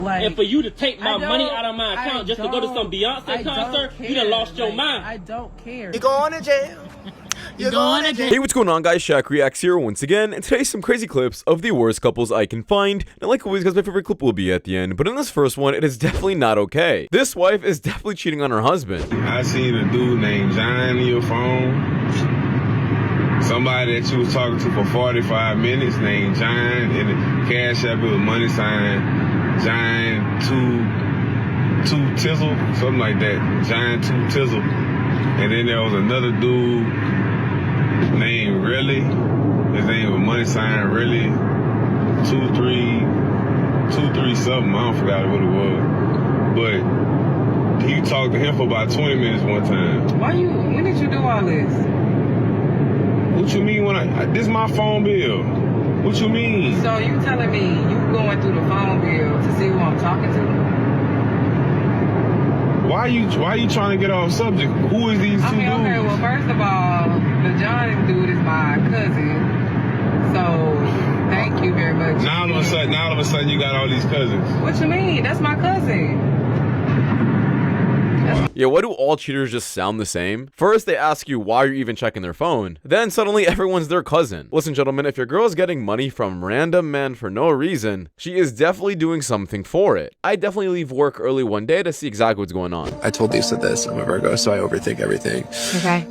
Like, and for you to take my money out of my account just to go to some Beyonce concert, you done lost your mind. I don't care. You're going to jail. You're going to jail. Hey, what's going on, guys? Shak-Reacts here once again, and today some crazy clips of the worst couples I can find. And like always, guys, my favorite clip will be at the end, but in this first one, it is definitely not okay. This wife is definitely cheating on her husband. I seen a dude named John in your phone. Somebody that you was talking to for 45 minutes named John, and the cash app with money sign John two Tizzle, something like that. John 2 Tizzle. And then there was another dude named Really. His name was money sign Really 23 something. I don't forgot what it was. But he talked to him for about 20 minutes one time. When did you do all this? What you mean this is my phone bill? What you mean? So you telling me you going through the phone bill to see who I'm talking to? Why are you trying to get off subject? Who is these two dudes? Okay, well, first of all, the John dude is my cousin. So thank you very much. Now all of a sudden you got all these cousins. What you mean? That's my cousin. Yeah, why do all cheaters just sound the same? First, they ask you why you're even checking their phone. Then suddenly everyone's their cousin. Listen, gentlemen, if your girl is getting money from random men for no reason, she is definitely doing something for it. I definitely leave work early one day to see exactly what's going on. I told Lisa this. I'm a Virgo, so I overthink everything. Okay.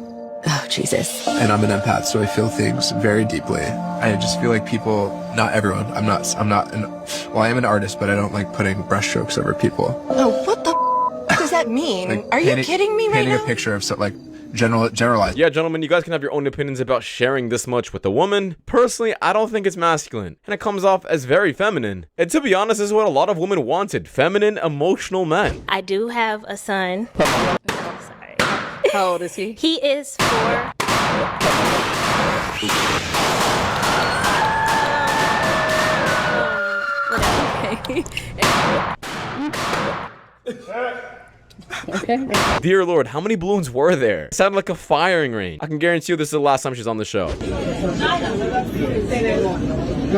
Oh, Jesus. And I'm an empath, so I feel things very deeply. I just feel like people, not everyone, I am an artist, but I don't like putting brushstrokes over people. Oh, what the does that mean? Like Are you kidding me right painting now? a picture of generalized. Yeah, gentlemen, you guys can have your own opinions about sharing this much with a woman. Personally, I don't think it's masculine, and it comes off as very feminine. And to be honest, this is what a lot of women wanted: feminine, emotional men. I do have a son. Oh, sorry. How old is he? He is 4. Okay. Dear Lord, how many balloons were there? It sounded like a firing range. I can guarantee you this is the last time she's on the show. Yo,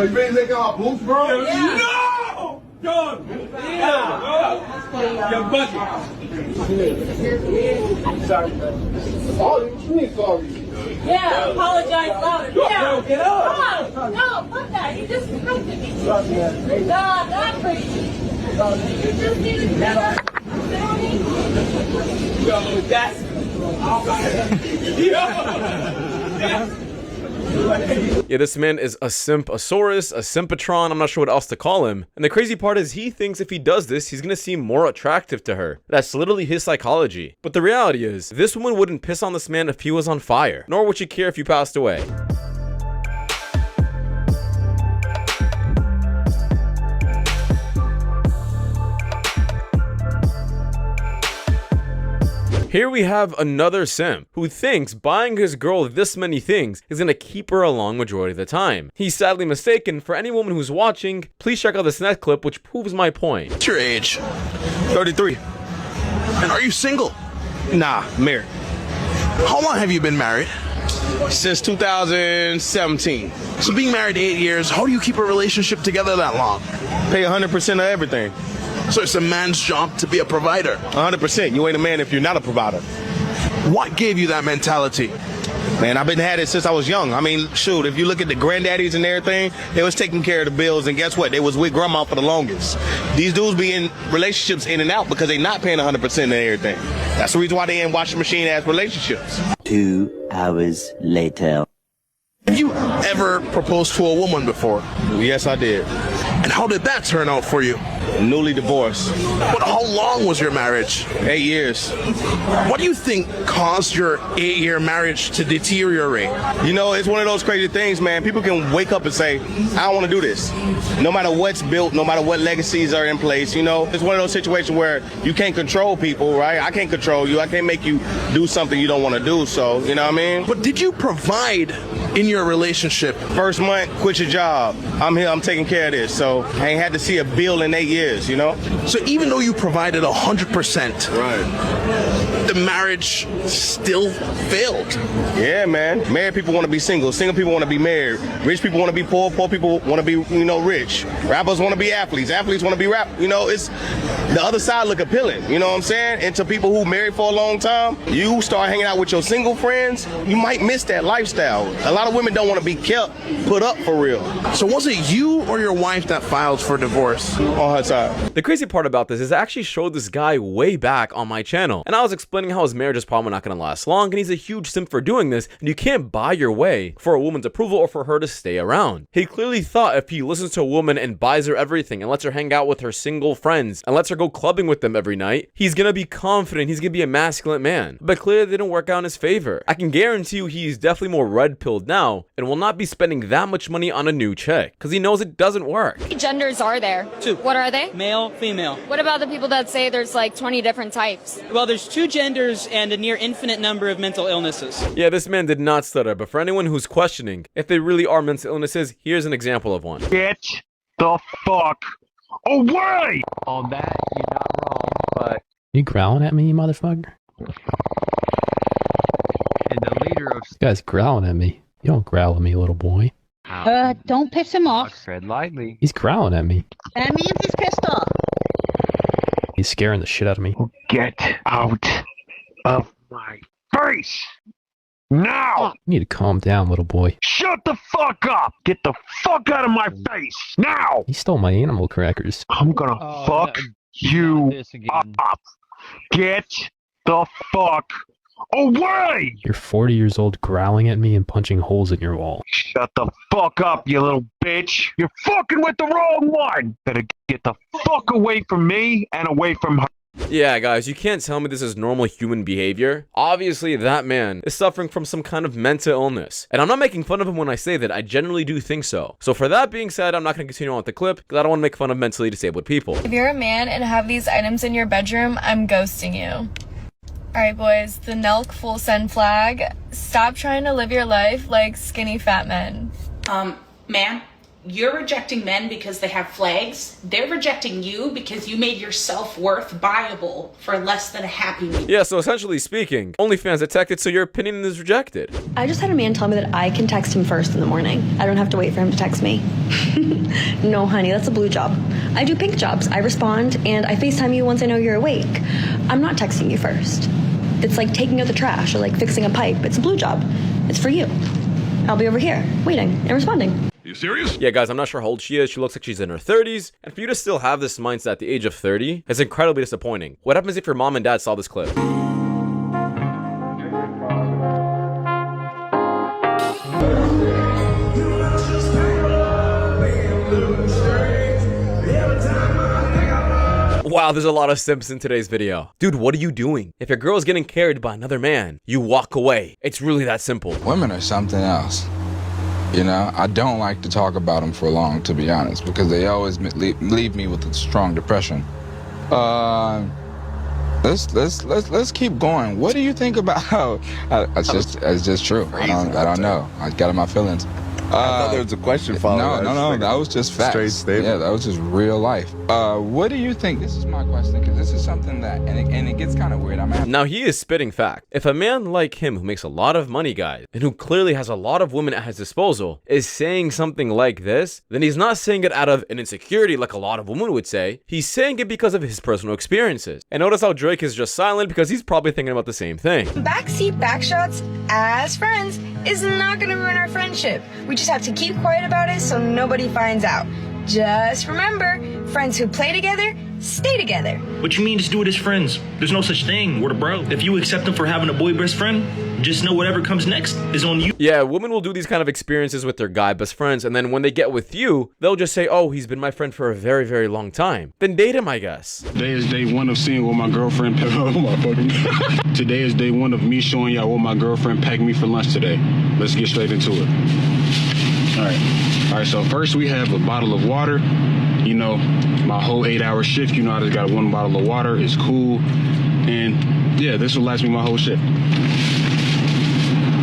you ready to take out boots, bro? Yeah. No! Dog! Yeah! Your bucket! Sorry, man. Oh, you ain't sorry. Yeah, apologize louder. Yeah. Yo, get up! Come on. No, fuck that. You just disrespected me. Sorry, man. Nah, not crazy. You just need to get up. Yo, that's... Yeah, this man is a simpasaurus, a simpatron, I'm not sure what else to call him. And the crazy part is he thinks if he does this, he's gonna seem more attractive to her. That's literally his psychology. But the reality is, this woman wouldn't piss on this man if he was on fire, nor would she care if you passed away. Here we have another simp who thinks buying his girl this many things is gonna keep her a long majority of the time. He's sadly mistaken. For any woman who's watching, please check out this next clip which proves my point. What's your age? 33. And are you single? Nah, married. How long have you been married? Since 2017. So being married 8 years, how do you keep a relationship together that long? Pay 100% of everything. So it's a man's job to be a provider. 100%. You ain't a man if you're not a provider. What gave you that mentality? Man, I've been had it since I was young. I mean, shoot, if you look at the granddaddies and everything, they was taking care of the bills, and guess what? They was with grandma for the longest. These dudes be in relationships in and out because they not paying 100% of everything. That's the reason why they in washing machine ass relationships. 2 hours later. Have you ever proposed to a woman before? Yes, I did. And how did that turn out for you? Newly divorced. But how long was your marriage? 8 years. What do you think caused your 8-year marriage to deteriorate? You know, it's one of those crazy things, man. People can wake up and say, I don't want to do this. No matter what's built, no matter what legacies are in place, you know, it's one of those situations where you can't control people, right? I can't control you. I can't make you do something you don't want to do. So, you know what I mean? But did you provide in your relationship? First month, quit your job. I'm here, I'm taking care of this. So So I ain't had to see a bill in 8 years, you know? So even though you provided 100%, Right. the marriage still failed. Yeah, man. Married people want to be single. Single people want to be married. Rich people want to be poor. Poor people want to be, you know, rich. Rappers want to be athletes. Athletes want to be rap. You know, it's the other side look appealing. You know what I'm saying? And to people who married for a long time, you start hanging out with your single friends, you might miss that lifestyle. A lot of women don't want to be kept put up for real. So was it you or your wife that filed for divorce? On her side. The crazy part about this is I actually showed this guy way back on my channel, and I was explaining how his marriage is probably not going to last long, and he's a huge simp for doing this, and you can't buy your way for a woman's approval or for her to stay around. He clearly thought if he listens to a woman and buys her everything and lets her hang out with her single friends and lets her go clubbing with them every night, he's going to be confident, he's going to be a masculine man. But clearly it didn't work out in his favor. I can guarantee you he's definitely more red-pilled now and will not be spending that much money on a new chick because he knows it doesn't work. How many genders are there? 2. What are they? Male, female. What about the people that say there's like 20 different types? Well, there's 2 genders and a near infinite number of mental illnesses. Yeah, this man did not stutter, but for anyone who's questioning if they really are mental illnesses, here's an example of one. Get the fuck away! On that, you're not wrong, but... You growling at me, you motherfucker? And the leader of... This guy's growling at me. You don't growl at me, little boy. Don't piss him off. Tread lightly. He's growling at me. That means he's pissed off. He's scaring the shit out of me. Get out of my face! Now! You need to calm down, little boy. Shut the fuck up! Get the fuck out of my face! Now! He stole my animal crackers. I'm gonna fuck you up. Get the fuck away! You're 40 years old growling at me and punching holes in your wall. Shut the fuck up, you little bitch! You're fucking with the wrong one! Better get the fuck away from me and away from her. Yeah, guys, you can't tell me this is normal human behavior. Obviously, that man is suffering from some kind of mental illness. And I'm not making fun of him when I say that. I generally do think so. So for that being said, I'm not going to continue on with the clip because I don't want to make fun of mentally disabled people. If you're a man and have these items in your bedroom, I'm ghosting you. Alright boys, the Nelk full send flag. Stop trying to live your life like skinny fat men. Ma'am, you're rejecting men because they have flags. They're rejecting you because you made your self-worth buyable for less than a happy meal. Yeah, so essentially speaking, OnlyFans detected, so your opinion is rejected. I just had a man tell me that I can text him first in the morning. I don't have to wait for him to text me. No, honey, that's a blue job. I do pink jobs. I respond, and I FaceTime you once I know you're awake. I'm not texting you first. It's like taking out the trash or like fixing a pipe. It's a blue job. It's for you. I'll be over here, waiting and responding. You serious? Yeah, guys, I'm not sure how old she is. She looks like she's in her 30s. And for you to still have this mindset at the age of 30 is incredibly disappointing. What happens if your mom and dad saw this clip? Wow, there's a lot of simps in today's video. Dude, what are you doing? If your girl is getting carried by another man, you walk away. It's really that simple. Women are something else. You know, I don't like to talk about them for long, to be honest, because they always leave me with a strong depression. Let's keep going. What do you think about how? It's just true. I don't know. I got in my feelings. I thought there was a question following. No. That was just facts. Straight statement. Yeah, that was just real life. What do you think? This is my question, because this is something that, and it gets kind of weird. Now, he is spitting fact. If a man like him, who makes a lot of money, guys, and who clearly has a lot of women at his disposal, is saying something like this, then he's not saying it out of an insecurity like a lot of women would say. He's saying it because of his personal experiences. And notice how Drake is just silent because he's probably thinking about the same thing. Backseat backshots as friends is not gonna ruin our friendship. We just have to keep quiet about it so nobody finds out. Just remember, friends who play together, stay together. What you mean just do it as friends? There's no such thing. We're the bro. If you accept them for having a boy best friend, just know whatever comes next is on you. Yeah, women will do these kind of experiences with their guy best friends, and then when they get with you, they'll just say, oh, he's been my friend for a very, very long time. Then date him, I guess. Today is day one of seeing what my girlfriend Today is day one of me showing y'all what my girlfriend packed me for lunch today. Let's get straight into it. All right, so first we have a bottle of water. You know, my whole 8-hour shift, you know, I just got one bottle of water. It's cool. And yeah, this will last me my whole shift.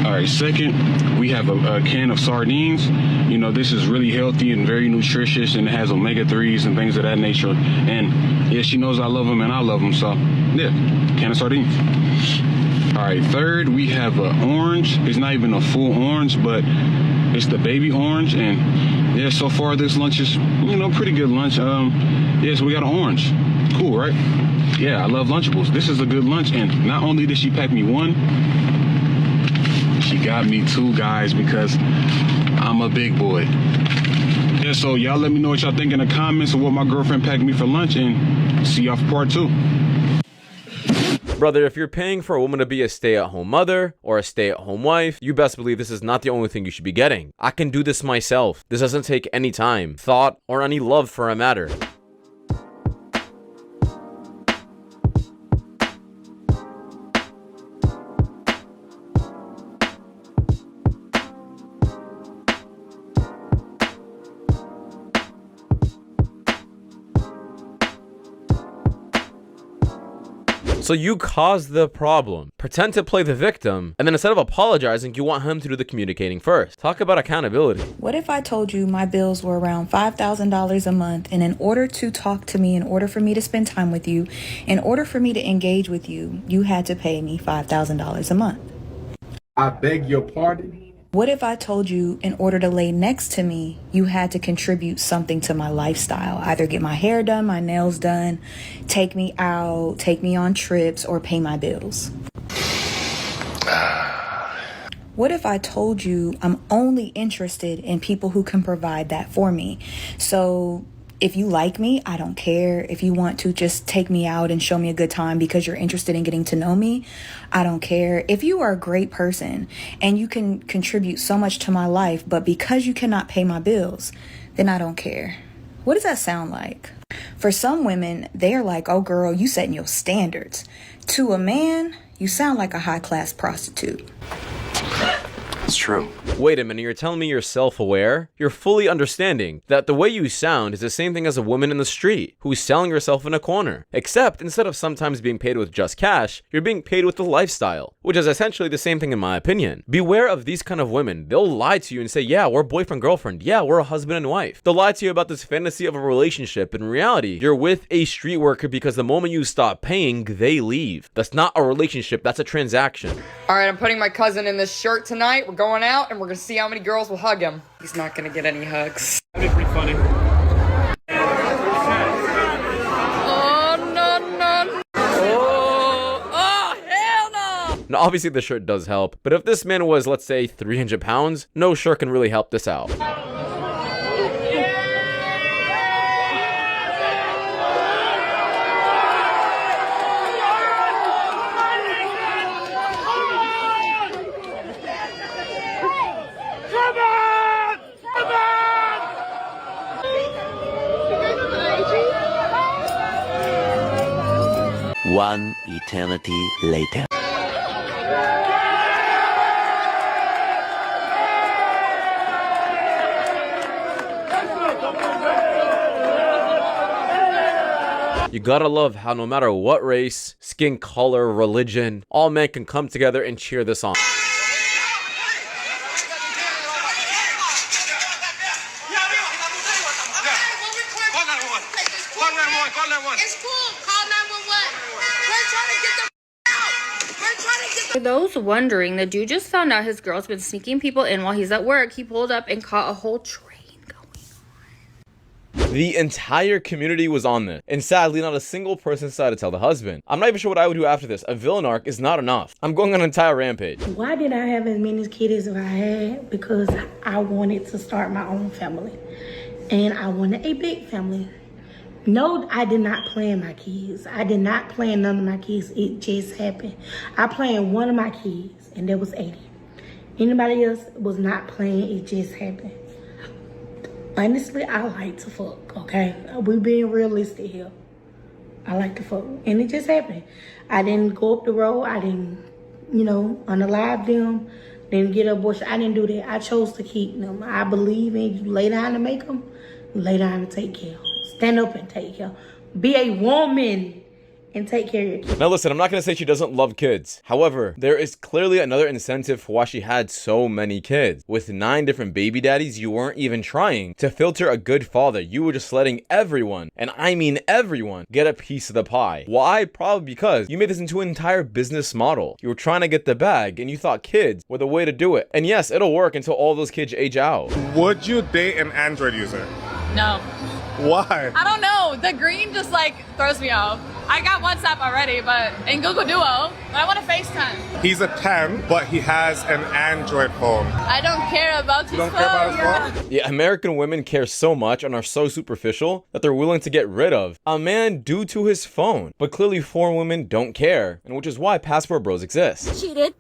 All right, second, we have a can of sardines. You know, this is really healthy and very nutritious, and it has omega-3s and things of that nature. And yeah, she knows I love them and I love them, so yeah, can of sardines. All right, third, we have an orange. It's not even a full orange, but it's the baby orange. And yeah, so far this lunch is, you know, pretty good lunch. Yeah, so we got an orange. Cool, right? Yeah, I love Lunchables. This is a good lunch. And not only did she pack me one, she got me two, guys, because I'm a big boy. Yeah, so y'all let me know what y'all think in the comments of what my girlfriend packed me for lunch, and see y'all for part 2. Brother, if you're paying for a woman to be a stay-at-home mother or a stay-at-home wife, you best believe this is not the only thing you should be getting. I can do this myself. This doesn't take any time, thought, or any love for a matter. So you caused the problem, pretend to play the victim, and then instead of apologizing, you want him to do the communicating first. Talk about accountability. What if I told you my bills were around $5,000 a month, and in order to talk to me, in order for me to spend time with you, in order for me to engage with you, you had to pay me $5,000 a month? I beg your pardon? What if I told you in order to lay next to me, you had to contribute something to my lifestyle? Either get my hair done, my nails done, take me out, take me on trips, or pay my bills? What if I told you I'm only interested in people who can provide that for me? So if you like me, I don't care. If you want to just take me out and show me a good time because you're interested in getting to know me, I don't care. If you are a great person and you can contribute so much to my life, but because you cannot pay my bills, then I don't care. What does that sound like? For some women, they're like, oh girl, you setting your standards. To a man, you sound like a high-class prostitute. It's true. Wait a minute, you're telling me you're self-aware? You're fully understanding that the way you sound is the same thing as a woman in the street who's selling herself in a corner. Except instead of sometimes being paid with just cash, you're being paid with the lifestyle, which is essentially the same thing in my opinion. Beware of these kind of women. They'll lie to you and say, yeah, we're boyfriend, girlfriend. Yeah, we're a husband and wife. They'll lie to you about this fantasy of a relationship. In reality, you're with a street worker because the moment you stop paying, they leave. That's not a relationship, that's a transaction. All right, I'm putting my cousin in this shirt tonight. We're going out and we're gonna see how many girls will hug him. He's not gonna get any hugs. That'd be pretty funny. Oh, no. Oh, hell no! Now, obviously the shirt does help, but if this man was, let's say, 300 pounds, no shirt can really help this out. One eternity later. You gotta love how no matter what race, skin color, religion, all men can come together and cheer this on. For those wondering, the dude just found out his girl's been sneaking people in while he's at work. He pulled up and caught a whole train going on. The entire community was on this, and sadly not a single person decided to tell the husband. I'm not even sure what I would do after this. A villain arc is not enough. I'm going on an entire rampage. Why did I have as many kids as I had? Because I wanted to start my own family. And I wanted a big family. No, I did not plan my kids. I did not plan none of my kids. It just happened. I planned one of my kids, and that was 80. Anybody else was not planned. It just happened. Honestly, I like to fuck, okay? We being realistic here. I like to fuck, and it just happened. I didn't go up the road. I didn't, unalive them. Didn't get an abortion. I didn't do that. I chose to keep them. I believe in you lay down to make them, lay down to take care of them. Stand up and take care. Be a woman and take care of your kids. Now listen, I'm not gonna say she doesn't love kids. However, there is clearly another incentive for why she had so many kids. With 9 different baby daddies, you weren't even trying to filter a good father. You were just letting everyone, and I mean everyone, get a piece of the pie. Why? Probably because you made this into an entire business model. You were trying to get the bag, and you thought kids were the way to do it. And yes, it'll work until all those kids age out. Would you date an Android user? No. Why? I don't know. The green just like throws me off. I got WhatsApp already, but in Google Duo, but I want to FaceTime. He's a 10, but he has an Android phone. I don't care about his phone. Care about his phone? Yeah, American women care so much and are so superficial that they're willing to get rid of a man due to his phone. But clearly foreign women don't care, and which is why passport bros exist. Cheated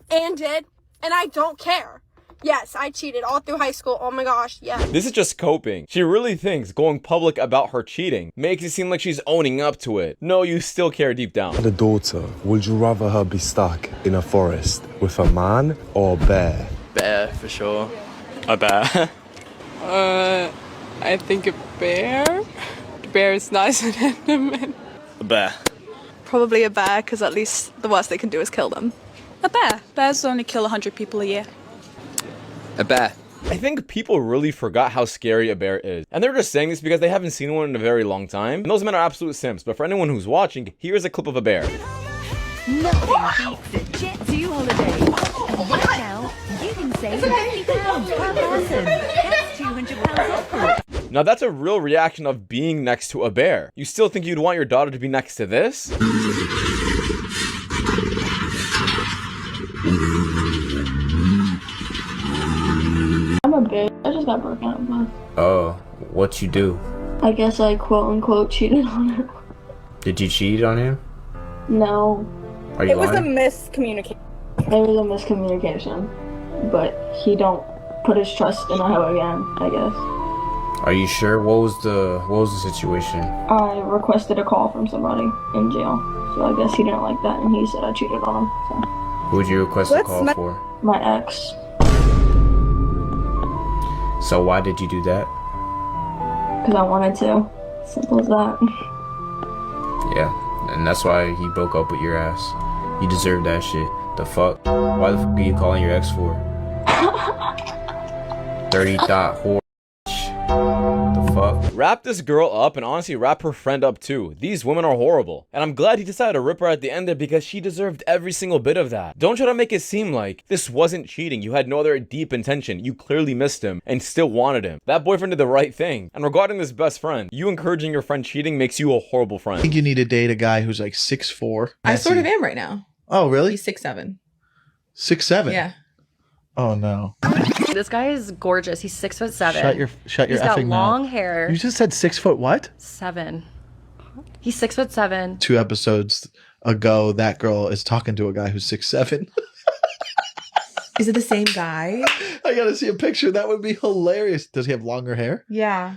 and did, and I don't care. Yes, I cheated all through high school. Oh my gosh, yeah. This is just coping. She really thinks going public about her cheating makes it seem like she's owning up to it. No, you still care deep down. The daughter, would you rather her be stuck in a forest with a man or a bear? Bear, for sure. A bear. I think a bear. The bear is nicer than a man. A bear. Probably a bear, because at least the worst they can do is kill them. A bear. Bears only kill 100 people a year. A bear. I think people really forgot how scary a bear is. And they're just saying this because they haven't seen one in a very long time. And those men are absolute simps. But for anyone who's watching, here's a clip of a bear. Nothing beats a Jet 2 holiday. And right now, you can save £50 per person. That's £200 off. Now that's a real reaction of being next to a bear. You still think you'd want your daughter to be next to this? I'm a bitch. I just got broken up with. Oh, what you do? I guess I quote unquote cheated on him. Did you cheat on him? No. Are you It was a lying? miscommunication. It was a miscommunication. But he don't put his trust in her again, I guess. Are you sure? What was the situation? I requested a call from somebody in jail. So I guess he didn't like that and he said I cheated on him. So. Who did you request a call for? My ex. So why did you do that? Because I wanted to. Simple as that. Yeah, and that's why he broke up with your ass. You deserve that shit. The fuck? Why the fuck are you calling your ex for? Dirty thought whore. The fuck? Wrap this girl up and honestly wrap her friend up too. These women are horrible. And I'm glad he decided to rip her at the end there because she deserved every single bit of that. Don't try to make it seem like this wasn't cheating. You had no other deep intention. You clearly missed him and still wanted him. That boyfriend did the right thing. And regarding this best friend, you encouraging your friend cheating makes you a horrible friend. I think you need to date a guy who's like 6'4". I sort of am right now. Oh, really? He's 6'7". 6'7"? Yeah. Oh, no. This guy is gorgeous. He's 6'7". Shut your He's got effing long mouth. hair. You just said 6 foot what? 7. He's 6'7". 2 episodes ago, that girl is talking to a guy who's 6'7". Is it the same guy? I gotta see a picture. That would be hilarious. Does he have longer hair? Yeah.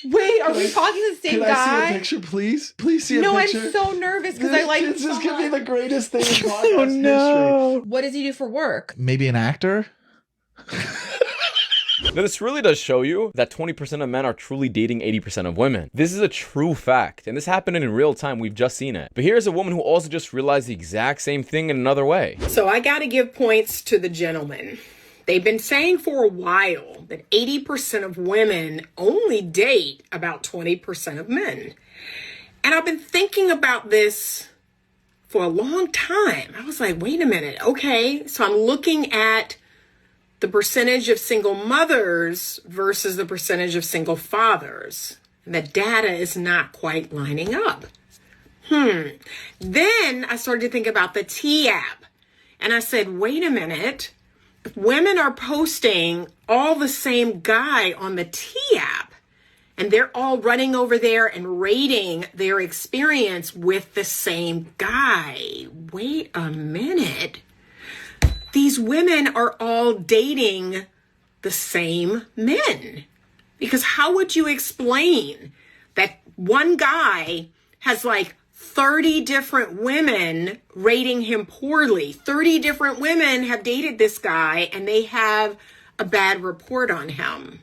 Wait, are we talking the same guy? Can I see a picture, please? Please see a picture. No, I'm so nervous because I like. This is gonna be the greatest thing in podcast history. What does he do for work? Maybe an actor. Now, this really does show you that 20% of men are truly dating 80% of women. This is a true fact, and this happened in real time. We've just seen it. But here's a woman who also just realized the exact same thing in another way. So I got to give points to the gentlemen. They've been saying for a while that 80% of women only date about 20% of men. And I've been thinking about this for a long time. I was like, wait a minute. Okay, so I'm looking at the percentage of single mothers versus the percentage of single fathers. And the data is not quite lining up. Then I started to think about the T app. And I said, wait a minute. If women are posting all the same guy on the T app, and they're all running over there and rating their experience with the same guy. Wait a minute. These women are all dating the same men. Because how would you explain that one guy has like 30 different women rating him poorly? 30 different women have dated this guy and they have a bad report on him.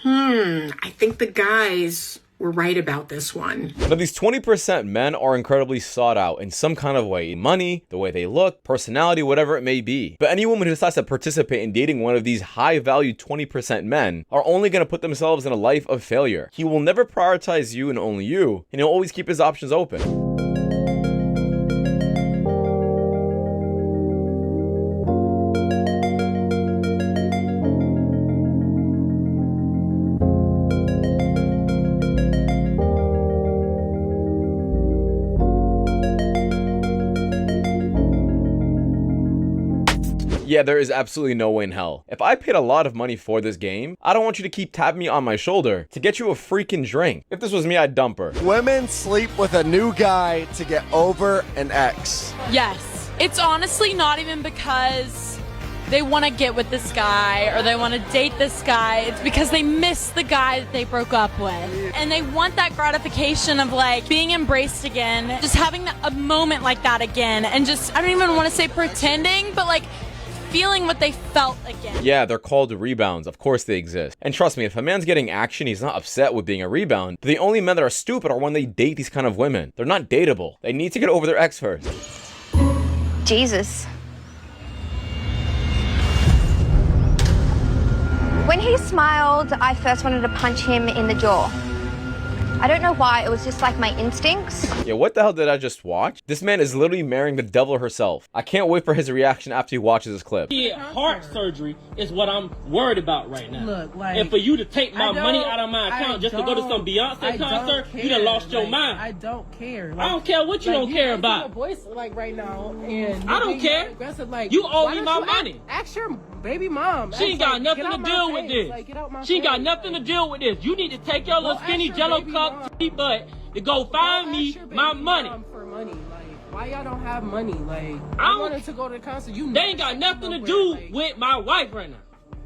I think the guys were right about this one. Now, these 20% men are incredibly sought out in some kind of way. Money, the way they look, personality, whatever it may be. But any woman who decides to participate in dating one of these high-value 20% men are only going to put themselves in a life of failure. He will never prioritize you and only you, and he'll always keep his options open. Yeah, there is absolutely no way in hell. If I paid a lot of money for this game, I don't want you to keep tapping me on my shoulder to get you a freaking drink. If this was me, I'd dump her. Women sleep with a new guy to get over an ex. Yes. It's honestly not even because they want to get with this guy or they want to date this guy. It's because they miss the guy that they broke up with. And they want that gratification of like being embraced again, just having a moment like that again. And just, I don't even want to say pretending, but like feeling what they felt again. Yeah, they're called rebounds. Of course they exist. And trust me, if a man's getting action, he's not upset with being a rebound. But the only men that are stupid are when they date these kind of women. They're not dateable. They need to get over their ex first. Jesus. When he smiled, I first wanted to punch him in the jaw. I don't know why, it was just like my instincts. Yeah, what the hell did I just watch? This man is literally marrying the devil herself. I can't wait for his reaction after he watches this clip. Yeah, heart surgery is what I'm worried about right now. Look, like, and for you to take my money out of my account just to go to some Beyonce concert, you done lost your mind. I don't care. I don't care what you don't care about. Your voice like right now, and I don't care. Like, you owe me my money. Ask your baby mom. She ain't got nothing to deal with this. She ain't got nothing to deal with this. You need to take your little skinny jello cup butt to go find me my money. For money, like why y'all don't have money? Like I wanted to go to the concert. They ain't got nothing to do with my wife right now.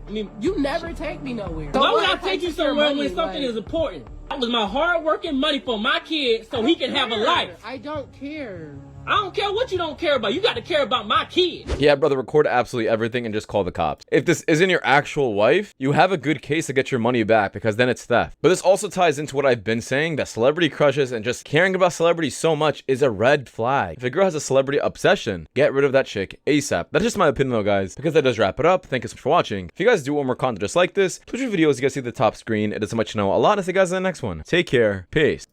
I mean, you never take me nowhere. Why would I take you somewhere when something is important? That was my hard working money for my kid so he can have a life. I don't care. I don't care what you don't care about. You got to care about my kid. Yeah, brother, record absolutely everything and just call the cops. If this isn't your actual wife, you have a good case to get your money back because then it's theft. But this also ties into what I've been saying, that celebrity crushes and just caring about celebrities so much is a red flag. If a girl has a celebrity obsession, get rid of that chick ASAP. That's just my opinion though, guys. Because that does wrap it up. Thank you so much for watching. If you guys do want more content just like this, Twitch videos, you guys see the top screen. It does so much to know a lot. I'll see you guys in the next one. Take care. Peace.